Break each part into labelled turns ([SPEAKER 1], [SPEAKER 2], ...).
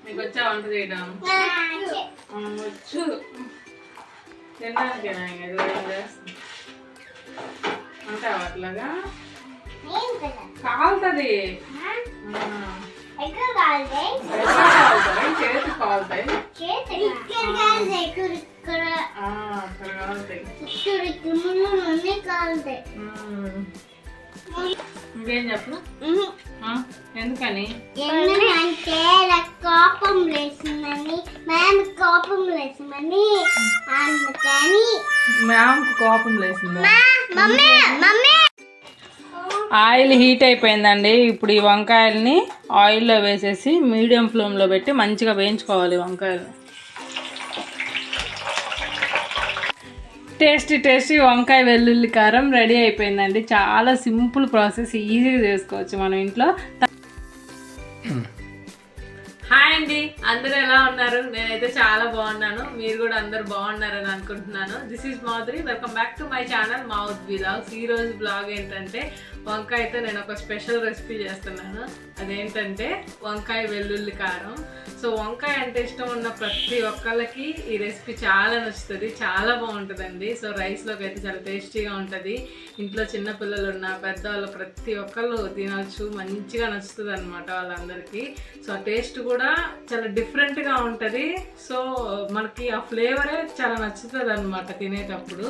[SPEAKER 1] మీకు వచ్చా వంట చేయడం? వచ్చు. తినడానికేనా అంటావా అట్లాగా? కాలుతుంది. చేతి కాలుతాయి. ఇంకేం చెప్పను. ఎందుకని?
[SPEAKER 2] ఎందుకంటే కోపం లేసిందని అందుకని.
[SPEAKER 1] మ్యామ్కి కోపం లేసిందా? ఆయిల్ హీట్ అయిపోయిందండి. ఇప్పుడు ఈ వంకాయల్ని ఆయిల్లో వేసేసి మీడియం ఫ్లేమ్లో పెట్టి మంచిగా వేయించుకోవాలి వంకాయలు. టేస్టీ వంకాయ వెల్లుల్లి కారం రెడీ అయిపోయిందండి. చాలా సింపుల్ ప్రాసెస్, ఈజీగా చేసుకోవచ్చు మనం ఇంట్లో. హాయ్ అండి, అందరూ ఎలా ఉన్నారు? నేనైతే చాలా బాగున్నాను. మీరు కూడా అందరు బాగున్నారని అనుకుంటున్నాను. This is Madhuri. Welcome back to my channel mouth vlogs. ఈ రోజు బ్లాగ్ ఏంటంటే వంకాయతో నేను ఒక స్పెషల్ రెసిపీ చేస్తున్నాను. అదేంటంటే వంకాయ వెల్లుల్లి కారం. సో వంకాయ అంటే ఇష్టం ఉన్న ప్రతి ఒక్కళ్ళకి ఈ రెసిపీ చాలా నచ్చుతుంది, చాలా బాగుంటుందండి. సో రైస్లోకి అయితే చాలా టేస్టీగా ఉంటుంది. ఇంట్లో చిన్నపిల్లలు ఉన్న పెద్దవాళ్ళు ప్రతి ఒక్కళ్ళు తినవచ్చు, మంచిగా నచ్చుతుంది అనమాట వాళ్ళందరికీ. సో టేస్ట్ కూడా చాలా డిఫరెంట్గా ఉంటుంది. సో మనకి ఆ ఫ్లేవరే చాలా నచ్చుతుంది అనమాట తినేటప్పుడు.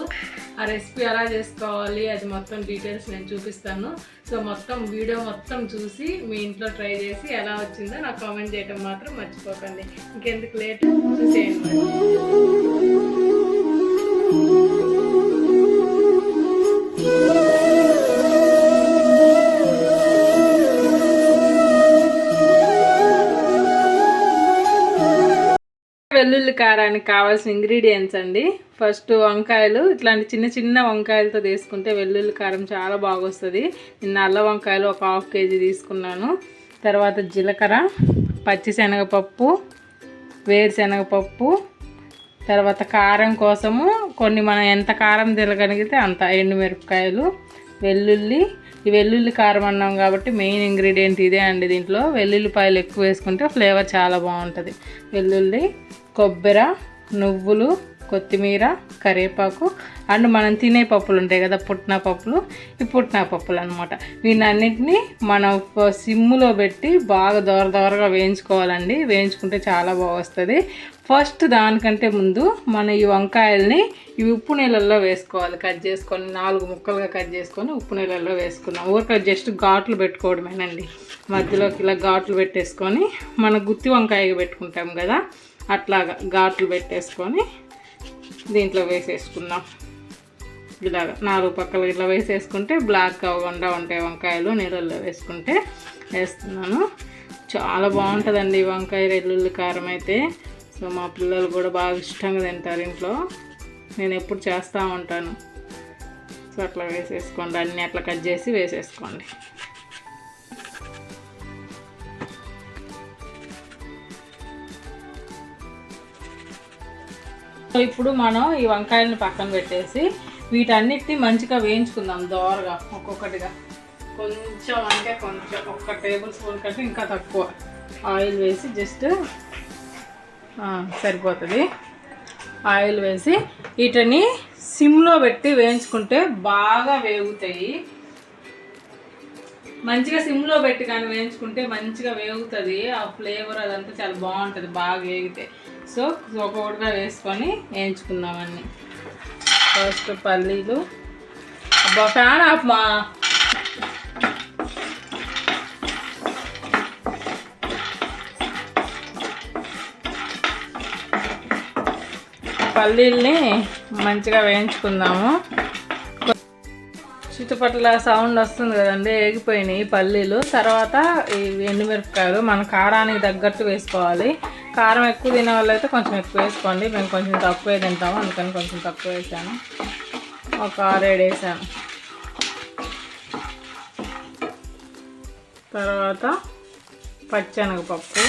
[SPEAKER 1] ఆ రెసిపీ ఎలా చేసుకోవాలి అది మొత్తం డీటెయిల్స్ నేను చూపిస్తాను. సో మొత్తం వీడియో మొత్తం చూసి మీ ఇంట్లో ట్రై చేసి ఎలా వచ్చిందో నాకు కామెంట్ చేయడం మాత్రం మర్చిపోకండి. ఇంకెందుకు లేట్, చూసేయండి. వెల్లుల్లి కారానికి కావాల్సిన ఇంగ్రీడియంట్స్ అండి. ఫస్ట్ వంకాయలు, ఇట్లాంటి చిన్న చిన్న వంకాయలతో తీసుకుంటే వెల్లుల్లి కారం చాలా బాగా వస్తుంది. నేను నల్ల వంకాయలు ఒక 1/2 kg తీసుకున్నాను. తర్వాత జీలకర్ర, పచ్చిశనగపప్పు, వేరుశనగపప్పు, తర్వాత కారం కోసము కొన్ని మనం ఎంత కారం తినగలిగితే అంత ఎండుమిరపకాయలు, వెల్లుల్లి. ఈ వెల్లుల్లి కారం అన్నాం కాబట్టి మెయిన్ ఇంగ్రీడియంట్ ఇదే అండి. దీంట్లో వెల్లుల్లిపాయలు ఎక్కువ వేసుకుంటే ఫ్లేవర్ చాలా బాగుంటుంది. వెల్లుల్లి, కొబ్బరి, నువ్వులు, కొత్తిమీర, కరివేపాకు అండ్ మనం తినే పప్పులు ఉంటాయి కదా, పుట్నా పప్పులు. ఈ పుట్నా పప్పులు అనమాట. వీటన్నిటిని మనం సిమ్ములో పెట్టి బాగా దోరగా వేయించుకోవాలండి. వేయించుకుంటే చాలా బాగా వస్తుంది. ఫస్ట్ దానికంటే ముందు మనం ఈ వంకాయల్ని ఈ ఉప్పు నీళ్ళల్లో వేసుకోవాలి. కట్ చేసుకొని 4 ముక్కలుగా కట్ చేసుకొని ఉప్పు నీళ్ళల్లో వేసుకున్నాం. ఊరికే జస్ట్ ఘాట్లు పెట్టుకోవడమేనండి. మధ్యలోకి ఇలా ఘాట్లు పెట్టేసుకొని మన గుత్తి వంకాయ పెట్టుకుంటాం కదా, అట్లాగా ఘాట్లు పెట్టేసుకొని దీంట్లో వేసేసుకుందాం. ఇలాగ 4 పక్కలు ఇట్లా వేసేసుకుంటే బ్లాక్ అవ్వకుండా ఉంటాయి వంకాయలు. నీళ్ళల్లో వేసుకుంటే వేస్తున్నాను. చాలా బాగుంటుందండి ఈ వంకాయ వెల్లుల్లి కారం అయితే. సో మా పిల్లలు కూడా బాగా ఇష్టంగా తింటారు ఇంట్లో. నేను ఎప్పుడు చేస్తూ ఉంటాను. సో అట్లా వేసేసుకోండి, అన్నీ అట్లా కట్ చేసి వేసేసుకోండి. సో ఇప్పుడు మనం ఈ వంకాయలను పక్కన పెట్టేసి వీటన్నిటిని మంచిగా వేయించుకుందాం దోరగా ఒక్కొక్కటిగా. కొంచెం అంటే కొంచెం 1 టేబుల్ స్పూన్ కంటే ఇంకా తక్కువ ఆయిల్ వేసి జస్ట్ సరిపోతుంది. ఆయిల్ వేసి వీటిని సిమ్లో పెట్టి వేయించుకుంటే బాగా వేగుతాయి. మంచిగా సిమ్లో పెట్టి కానీ వేయించుకుంటే మంచిగా వేగుతుంది. ఆ ఫ్లేవర్ అదంతా చాలా బాగుంటుంది బాగా వేగితే. సో ఒక్కొక్కటిగా వేసుకొని వేయించుకుందామన్నీ. ఫస్ట్ పల్లీలు, అబ్బా ఫ్యాన్ ఆఫ్మా. పల్లీల్ని మంచిగా వేయించుకుందాము. చుట్టుపక్కల సౌండ్ వస్తుంది కదండి, వేగిపోయినాయి పల్లీలు. తర్వాత ఈ ఎండుమిరపకాయలు మన కారానికి తగ్గట్టు వేసుకోవాలి. కారం ఎక్కువ తినే వాళ్ళు అయితే కొంచెం ఎక్కువ వేసుకోండి. మేము కొంచెం తక్కువే తింటాము, అందుకని కొంచెం తక్కువ వేసాను. ఒక 6-7 వేసాను. తర్వాత పచ్చెనగపప్పు,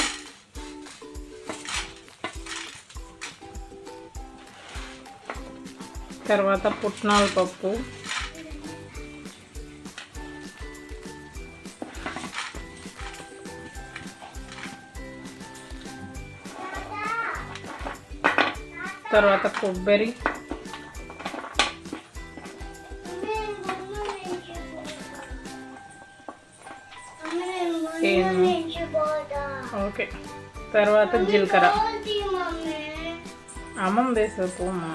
[SPEAKER 1] తర్వాత పుట్నాల పప్పు, తర్వాత కొబ్బరి, ఓకే, తర్వాత జీలకర్ర. అమ్మమ్మ వేసుకోమ్మా,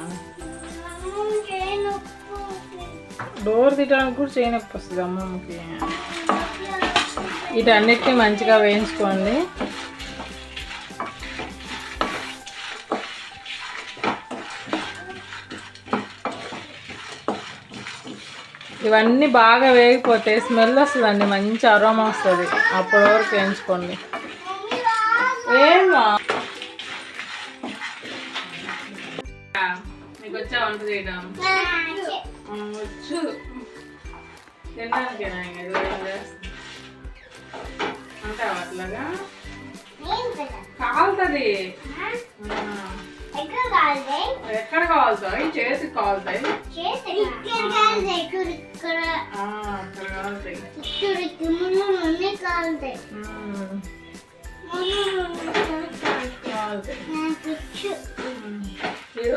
[SPEAKER 1] డోర్ తీయడానికి కూడా చేయనొప్పి వస్తుంది అమ్మమ్మకి. వీటన్నిటిని మంచిగా వేయించుకోండి. ఇవన్నీ బాగా వేగిపోతే స్మెల్ వస్తుందండి, మంచి అరోమా వస్తుంది. అప్పటి వరకు వేయించుకోండి. ఏమా నీకు వచ్చా వంట చేయడం? వచ్చు, తినడానికేనా? అంటావా అట్లాగా? కాలుతుంది. ఎక్కడ కాలుతాయి? చేతికి కాలుతాయి.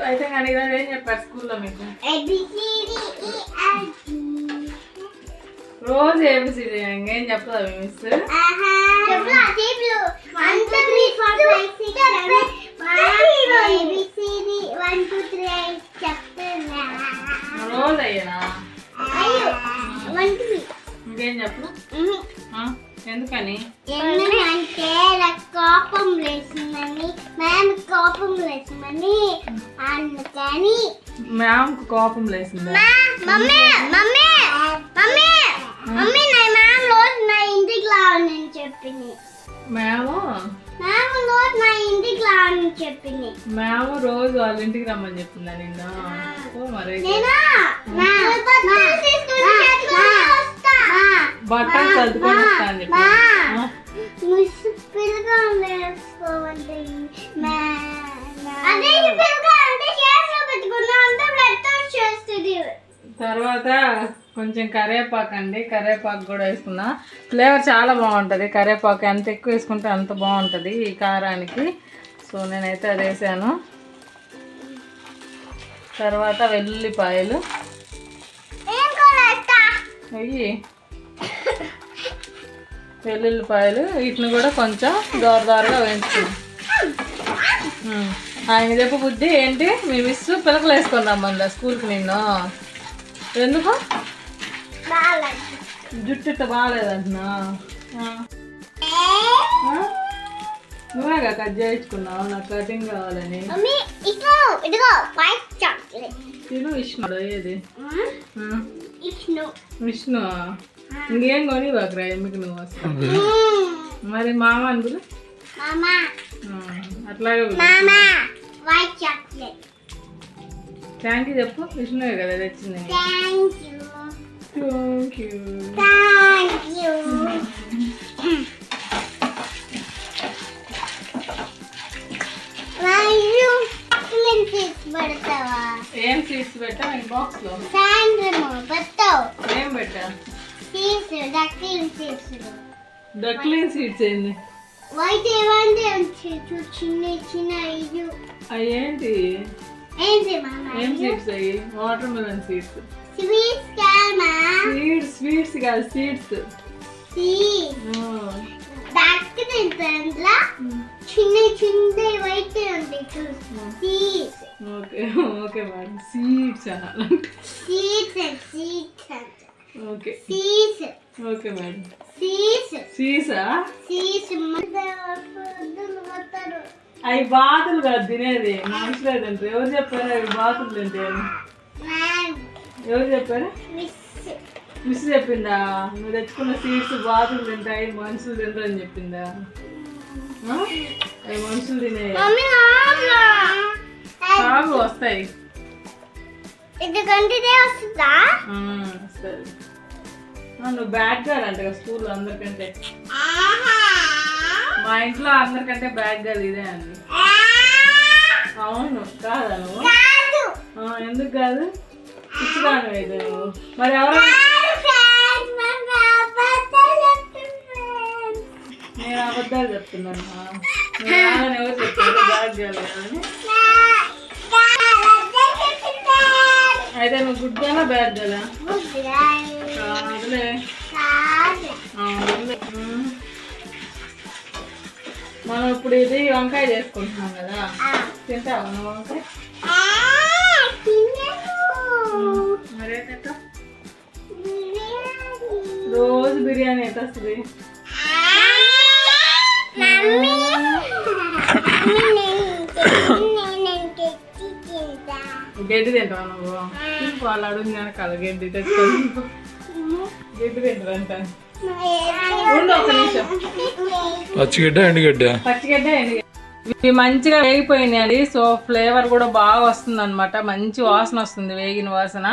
[SPEAKER 1] అయితే కానీ ఈరోజు ఏం చెప్పారు స్కూల్లో మీకు? రోజు ఏబిసిడి ఇంకేం చెప్తా మిస్? రోజు అయ్యానా? ఇంకేం చెప్పు. ఎందుకని?
[SPEAKER 2] ఎందుకంటే కోపం లేచిందని, మ్యామ్ కోపం లేచిందని, అందుకని.
[SPEAKER 1] మ్యామ్కు కోపం లేచిందా?
[SPEAKER 2] మమ్మీ మమ్మీ మమ్మీ మమ్మీ నా మ్యామ్ రోజు నా ఇంటికి రావాలని చెప్పింది.
[SPEAKER 1] మ్యామ్
[SPEAKER 2] రోజు నా ఇంటికి రావాలని చెప్పింది.
[SPEAKER 1] మ్యామ్ రోజు వాళ్ళ ఇంటికి రమ్మని చెప్పిందా నిన్న? మరి బట్టలు చదువుకొని వస్తా అని చెప్పి తర్వాత కొంచెం కరివేపాకు అండి, కరివేపాకు కూడా వేసుకున్నా. ఫ్లేవర్ చాలా బాగుంటుంది. కరివేపాకు ఎంత ఎక్కువ వేసుకుంటే అంత బాగుంటుంది ఈ కారానికి. సో నేనైతే అది వేసాను. తర్వాత వెల్లుల్లిపాయలు అయ్యి, వెల్లుల్లిపాయలు వీటిని కూడా కొంచెం దోరదోరగా వేయించుకున్నాం. ఆయన చెప్పు బుద్ధి ఏంటి? మీ మిస్ పిలకలు వేసుకొని రమ్మందా స్కూల్కి నిన్ను? ఎందుకు? జుట్టు ఇట్లా బాగాలేదంటున్నా. నువ్వేగా కట్ చేయించుకున్నావు నాకు కటింగ్ కావాలని. తిను విష్ణుడు. ఏది విష్ణు? ఇంకేం కొని బాకరా మీకు నువ్వు వస్తావు. మరి మామ అనుకులు అట్లాగే థ్యాంక్ యూ చెప్పు. విష్ణువే కదా తెచ్చింది. Thank you. ఏం సీడ్స్ పెట్టా బాక్స్ లో? ఏం పెట్టా? డక్లిన్ సీడ్స్ ఏంది? చిన్న చిన్న అయ్యేంటి? ఏం సీడ్స్ అయ్యి? Watermelon seeds. స్వీట్స్ కాదు, సీడ్స్. చిన్న చిన్న వైట్ ఉంటాయి. ఓకే ఓకే మేడం, సీడ్స్ అనాలంటే. Okay okay madam. సీసా? అవి బాతులు కాదు తినేది, మనుషులే తింటారు. ఎవరు చెప్పారు అవి బాతులు తింటే? ఎవరు చెప్పారు? మిస్ చెప్పిందా? నువ్వు తెచ్చుకున్న సీడ్స్ బాతులు తింటాయి, మనుషులు తింటారు అని చెప్పిందా? అవి మనుషులు తినే సాగు వస్తాయి. సరే, నువ్వు బ్యాడ్ గర్ల్ అంట కదా స్కూల్లో అందరికంటే. మా ఇంట్లో అందరికంటే బ్యాడ్ గర్ల్ ఇదే అండి. అవును కాదా నువ్వు? ఎందుకు కాదు? పిచ్చిదాను అయితే నువ్వు. మరి ఎవరైనా నేను అబద్ధాలు చెప్తున్నాను. ఎవరు చెప్పారు బ్యాడ్ గర్ల్ అని? అయితే నువ్వు గుడ్ గేలా బ్యాడ్ గేలా? కాదులే. మనం ఇప్పుడు ఇది వంకాయ చేసుకుంటున్నాం కదా, తింటావా నువ్వు వంకాయ? మరే తింటా. రోజు బిర్యానీ ఎంత వస్తుంది? గడ్డి తింటావా నువ్వు? వాళ్ళు అడుగు వెనకాల గడ్డి తెచ్చుకోవాలి. గడ్డి తింటారంట. ఉండు ఒక నిమిషం.
[SPEAKER 3] పచ్చిగడ్డ ఎండుగడ్డ?
[SPEAKER 1] పచ్చిగడ్డ ఎండుగడ్డ. ఇవి మంచిగా వేగిపోయినాయండి. సో ఫ్లేవర్ కూడా బాగా వస్తుంది అనమాట, మంచి వాసన వస్తుంది, వేగిన వాసన.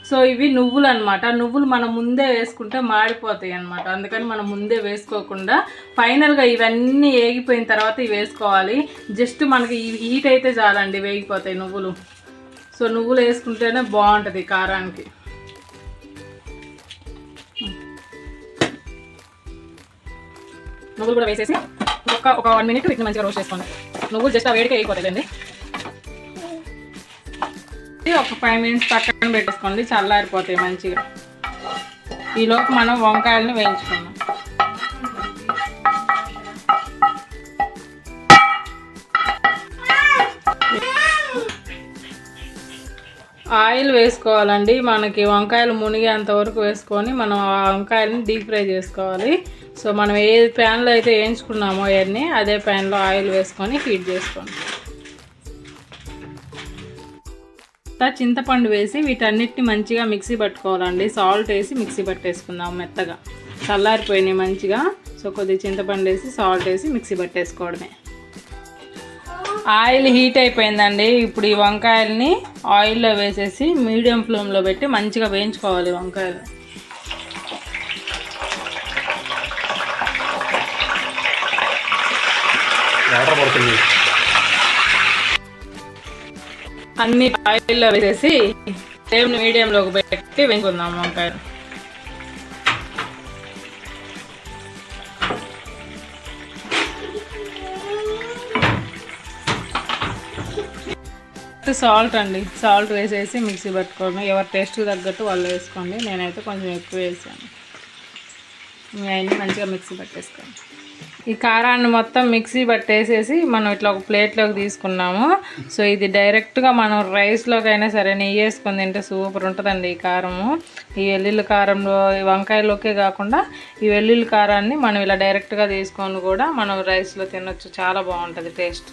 [SPEAKER 1] సో ఇవి నువ్వులు అనమాట. నువ్వులు మనం ముందే వేసుకుంటే మాడిపోతాయి అనమాట, అందుకని మనం ముందే వేసుకోకుండా ఫైనల్గా ఇవన్నీ వేగిపోయిన తర్వాత ఇవి వేసుకోవాలి. జస్ట్ మనకి ఈ హీట్ అయితే చాలండి, వేగిపోతాయి నువ్వులు. సో నువ్వులు వేసుకుంటేనే బాగుంటుంది కారానికి. నువ్వులు కూడా వేసేసి ఒక 1 minute వీటిని మంచిగా రోస్ట్ చేసుకోండి. నువ్వులు జస్ట్ ఆ వేడికి వేగిపోతాయండి. ఒక 5 minutes పక్కన పెట్టేసుకోండి, చల్లారిపోతాయి మంచిగా. ఈలోపు మనం వంకాయలను వేయించుకుందాం. ఆయిల్ వేసుకోవాలండి. మనకి వంకాయలు మునిగేంత వరకు వేసుకొని మనం ఆ వంకాయలని డీప్ ఫ్రై చేసుకోవాలి. సో మనం ఏ ప్యాన్లో అయితే వేయించుకున్నామో అవన్నీ అదే ప్యాన్లో ఆయిల్ వేసుకొని హీట్ చేసుకోండి. చింతపండు వేసి వీటన్నిటిని మంచిగా మిక్సీ పట్టుకోవాలండి. సాల్ట్ వేసి మిక్సీ పట్టేసుకుందాం మెత్తగా. చల్లారిపోయినాయి మంచిగా. సో కొద్దిగా చింతపండు వేసి సాల్ట్ వేసి మిక్సీ పట్టేసుకోవడమే. ఆయిల్ హీట్ అయిపోయిందండి. ఇప్పుడు ఈ వంకాయలని ఆయిల్లో వేసేసి మీడియం ఫ్లేమ్లో పెట్టి మంచిగా వేయించుకోవాలి వంకాయలు. అన్ని ఆయిల్లో వేసేసి ఫ్లేమ్ మీడియంలోకి పెట్టి వేయించుకుందాం వంకాయలు. సాల్ట్ అండి, సాల్ట్ వేసేసి మిక్సీ పట్టుకోండి. ఎవరి టేస్ట్కి తగ్గట్టు వాళ్ళు వేసుకోండి. నేనైతే కొంచెం ఎక్కువ వేసాను. అవన్నీ మంచిగా మిక్సీ పట్టేసుకోండి. ఈ కారాన్ని మొత్తం మిక్సీ పట్టేసేసి మనం ఇట్లా ఒక ప్లేట్లోకి తీసుకున్నాము. సో ఇది డైరెక్ట్గా మనం రైస్లోకైనా సరే నెయ్యి వేసుకొని తింటే సూపర్ ఉంటుందండి ఈ కారము. ఈ వెల్లుల్లి కారంలో ఈ వంకాయలోకే కాకుండా ఈ వెల్లుల్లి కారాన్ని మనం ఇలా డైరెక్ట్గా తీసుకొని కూడా మనం రైస్లో తినొచ్చు, చాలా బాగుంటుంది టేస్ట్.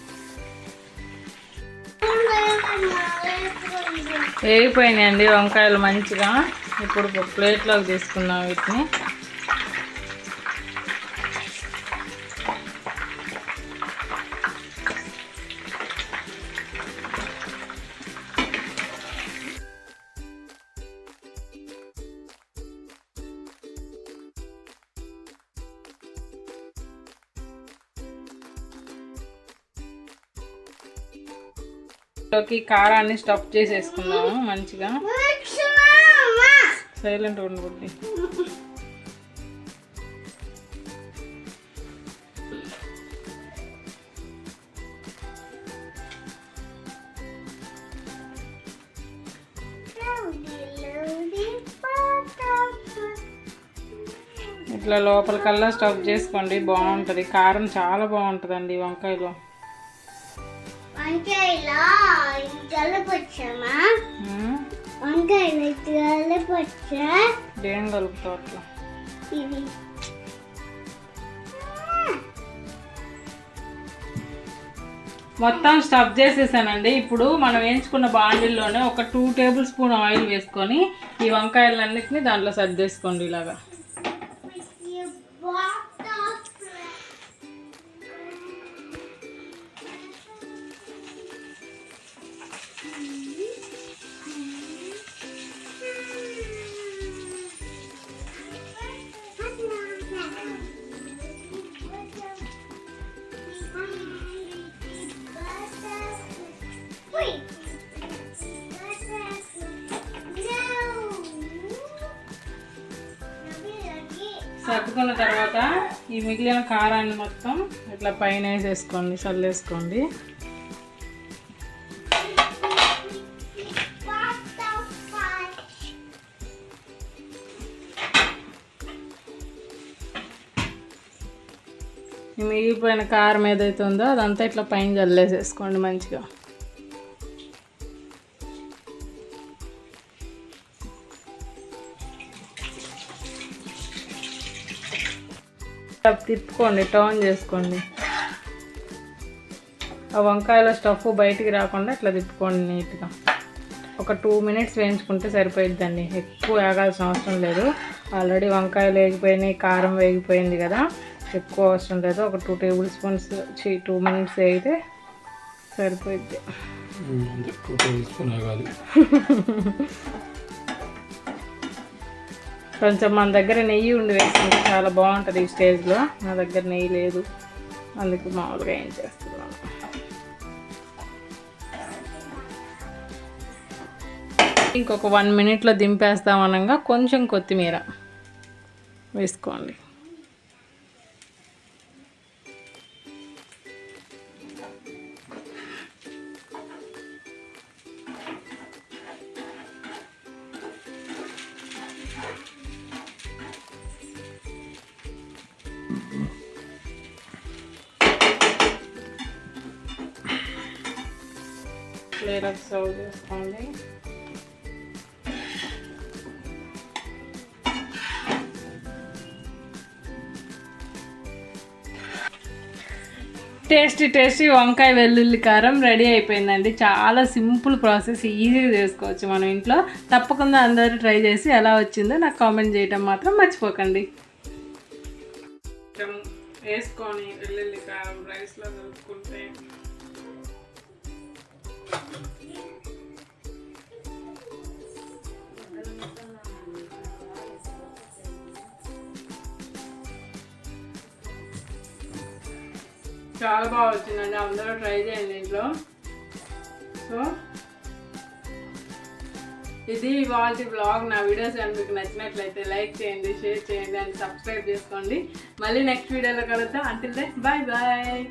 [SPEAKER 1] వేగిపోయినాయండి వంకాయలు మంచిగా. ఇప్పుడు ఒక ప్లేట్లోకి తీసుకున్నాం వీటిని. లోకి కారాన్ని స్టఫ్ చేసేసుకుందాము మంచిగా. సైలెంట్ ఉండబుద్ది. ఇట్లా లోపలికల్లా స్టఫ్ చేసుకోండి, బాగుంటుంది. కారం చాలా బాగుంటుందండి వంకాయలో.
[SPEAKER 2] వంకాయలో కలపొచ్చామా? వంకాయలో కలపొచ్చా?
[SPEAKER 1] ఏం కలుపుతావు అట్లా?
[SPEAKER 2] ఇది
[SPEAKER 1] మొత్తం స్టఫ్ చేసేసానండి. ఇప్పుడు మనం వేయించుకున్న బాండిల్లోనే ఒక 2 టేబుల్ స్పూన్ ఆయిల్ వేసుకొని ఈ వంకాయలన్నిటిని దాంట్లో సర్దేసుకోండి ఇలాగా. సర్దుకున్న తర్వాత ఈ మిగిలిన కారాన్ని మొత్తం ఇట్లా పైన వేసేసుకోండి, చల్లేసుకోండి. మిగిలిపోయిన కారం ఏదైతే ఉందో అదంతా ఇట్లా పైన జల్లేసేసుకోండి మంచిగా. తిప్పుకోండి, టర్న్ చేసుకోండి. ఆ వంకాయలో స్టఫ్ బయటికి రాకుండా ఇట్లా తిప్పుకోండి నీట్గా. ఒక 2 minutes వేయించుకుంటే సరిపోయిద్దండి, ఎక్కువ వేగాల్సిన అవసరం లేదు. ఆల్రెడీ వంకాయలు వేగిపోయినాయి, కారం వేగిపోయింది కదా, ఎక్కువ అవసరం లేదు. ఒక 2 tablespoons 2 minutes వేగితే సరిపోయిద్ది. కొంచెం మన దగ్గర నెయ్యి ఉండి వేసుకుంటే చాలా బాగుంటుంది ఈ స్టేజ్లో. నా దగ్గర నెయ్యి లేదు, అందుకు మామూలుగా ఏం చేస్తున్నాను. ఇంకొక 1 minute దింపేస్తామనగా కొంచెం కొత్తిమీర వేసుకోండి. ప్లేట్కి సర్వ్ చేసుకోండి. టేస్టీ వంకాయ వెల్లుల్లి కారం రెడీ అయిపోయిందండి. చాలా సింపుల్ ప్రాసెస్, ఈజీగా చేసుకోవచ్చు మనం ఇంట్లో. తప్పకుండా అందరూ ట్రై చేసి ఎలా వచ్చిందో నాకు కామెంట్ చేయడం మాత్రం మర్చిపోకండి. వేసుకొని వెల్లుల్లి కారం రైస్లో కలుపుకుంటే చాలా బాగా వచ్చిందండి. అందరూ ట్రై చేయండి ఇంట్లో. సో ఇది ఇవాళ బ్లాగ్. నా వీడియోస్ కానీ మీకు నచ్చినట్లయితే లైక్ చేయండి, షేర్ చేయండి అండ్ సబ్స్క్రైబ్ చేసుకోండి. మళ్ళీ నెక్స్ట్ వీడియోలో కలుద్దాం. Until then bye bye.